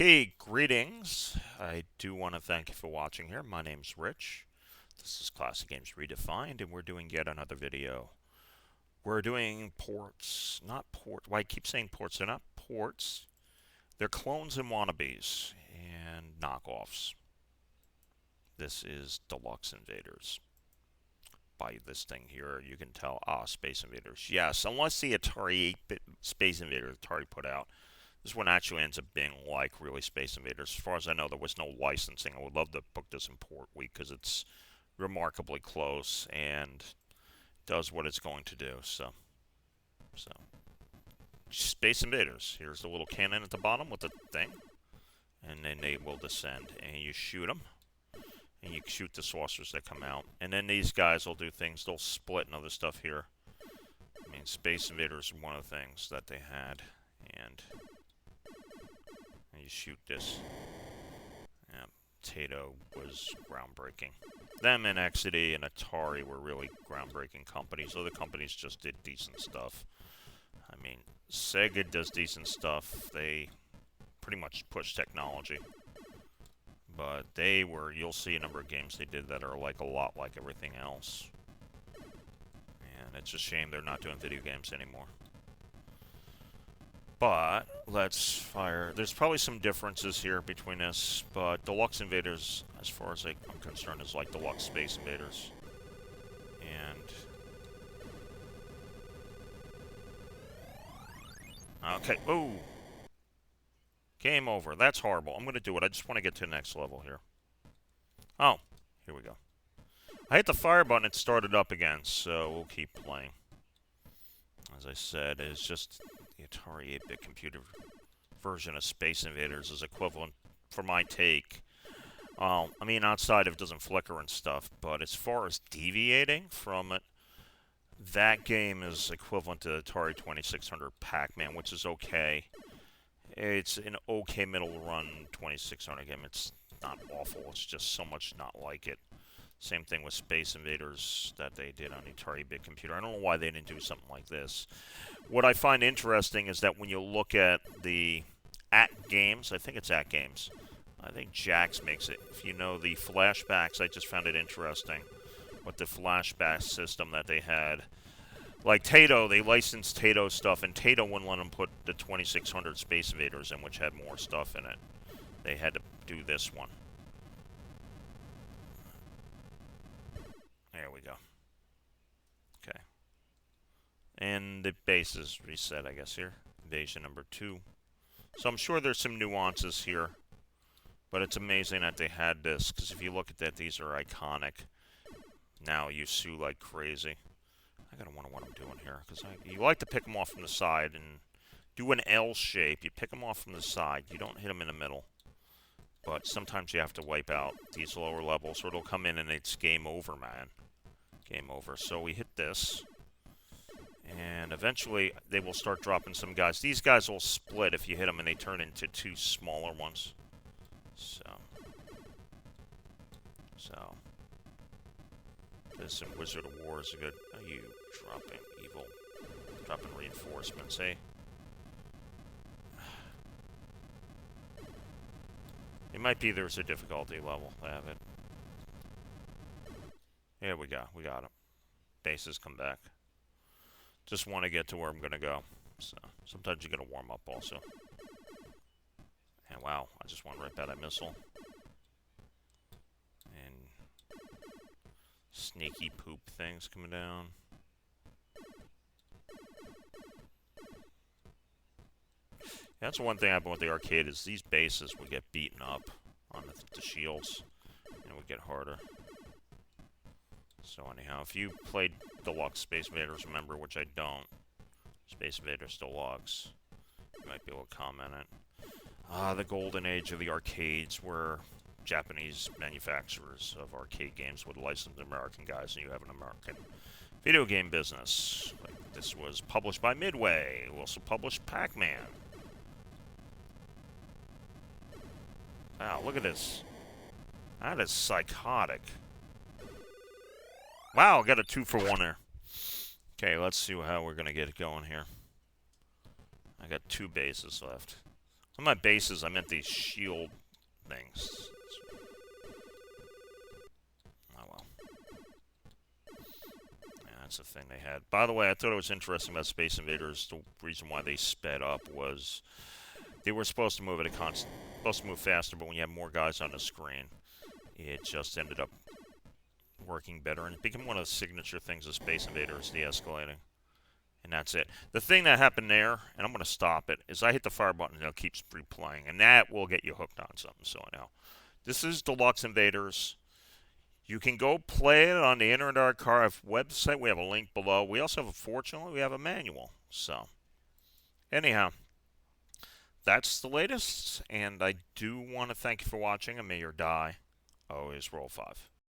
Okay, greetings. I do want to thank you for watching here. My name's Rich. This is Classic Games Redefined, and we're doing yet another video. We're doing ports, not ports. Why I keep saying ports? They're not ports. They're clones and wannabes and knockoffs. This is Deluxe Invaders. By this thing here, you can tell, Space Invaders. Yes, unless the Atari 8-bit Space Invaders Atari put out. This one actually ends up being like really Space Invaders. As far as I know, there was no licensing. I would love to book this in Port Week because it's remarkably close and does what it's going to do. So Space Invaders. Here's the little cannon at the bottom with the thing, and then they will descend, and you shoot them, and you shoot the saucers that come out, and then these guys will do things. They'll split and other stuff here. I mean, Space Invaders is one of the things that they had, and you shoot this. Yeah, Taito was groundbreaking. Them and XD and Atari were really groundbreaking companies. Other companies just did decent stuff. I mean, Sega does decent stuff. They pretty much push technology. But they were, you'll see a number of games they did that are like a lot like everything else. And it's a shame they're not doing video games anymore. But let's fire. There's probably some differences here between this, but Deluxe Invaders, as far as I'm concerned, is like Deluxe Space Invaders. And okay, ooh, game over. That's horrible. I'm gonna do it. I just want to get to the next level here. Oh, here we go. I hit the fire button. It started up again, so we'll keep playing. As I said, it's just the Atari 8-bit computer version of Space Invaders is equivalent, for my take. I mean, outside of it doesn't flicker and stuff, but as far as deviating from it, that game is equivalent to Atari 2600 Pac-Man, which is okay. It's an okay middle-run 2600 game. It's not awful. It's just so much not like it. Same thing with Space Invaders that they did on the Atari 8-bit computer. I don't know why they didn't do something like this. What I find interesting is that when you look at the Games, I think it's Games. I think Jax makes it. If you know the flashbacks, I just found it interesting with the flashback system that they had. Like Taito, they licensed Taito stuff, and Taito wouldn't let them put the 2600 Space Invaders in, which had more stuff in it. They had to do this one. There we go. Okay. And the base is reset, I guess, here. Invasion number 2. So I'm sure there's some nuances here. But it's amazing that they had this, because if you look at that, these are iconic. Now you sue like crazy. I gotta wonder what I'm doing here, because you like to pick them off from the side and do an L shape. You pick them off from the side. You don't hit them in the middle. But sometimes you have to wipe out these lower levels, or it'll come in and it's game over, man. Game over. So we hit this. And eventually, they will start dropping some guys. These guys will split if you hit them, and they turn into 2 smaller ones. So. This and Wizard of War is a good... Are you dropping evil? Dropping reinforcements, eh? It might be there's a difficulty level. I have it. Here we go. We got him. Bases come back. Just want to get to where I'm going to go. So sometimes you got to warm up also. And wow, I just went right by that missile. And sneaky poop things coming down. That's one thing happened with the arcade is these bases would get beaten up on the shields, and it would get harder. So anyhow, if you played Deluxe Space Invaders, remember, which I don't, Space Invaders Deluxe, you might be able to comment it. The golden age of the arcades where Japanese manufacturers of arcade games would license American guys, and you have an American video game business. Like this was published by Midway. We also published Pac-Man. Wow, look at this. That is psychotic. Wow, got a 2-for-1 there. Okay, let's see how we're going to get it going here. I got 2 bases left. On my bases, I meant these shield things. Oh well. Yeah, that's the thing they had. By the way, I thought it was interesting about Space Invaders. The reason why they sped up was they were supposed to move at a constant, supposed to move faster, but when you have more guys on the screen, it just ended up working better, and it became one of the signature things of Space Invaders, de-escalating. And that's it. The thing that happened there, and I'm going to stop it, is I hit the fire button and it'll keep replaying, and that will get you hooked on something, so I know. This is Deluxe Invaders. You can go play it on the Internet Archive website. We have a link below. We also have, fortunately, we have a manual. So, anyhow, that's the latest, and I do want to thank you for watching, and may your die always roll 5.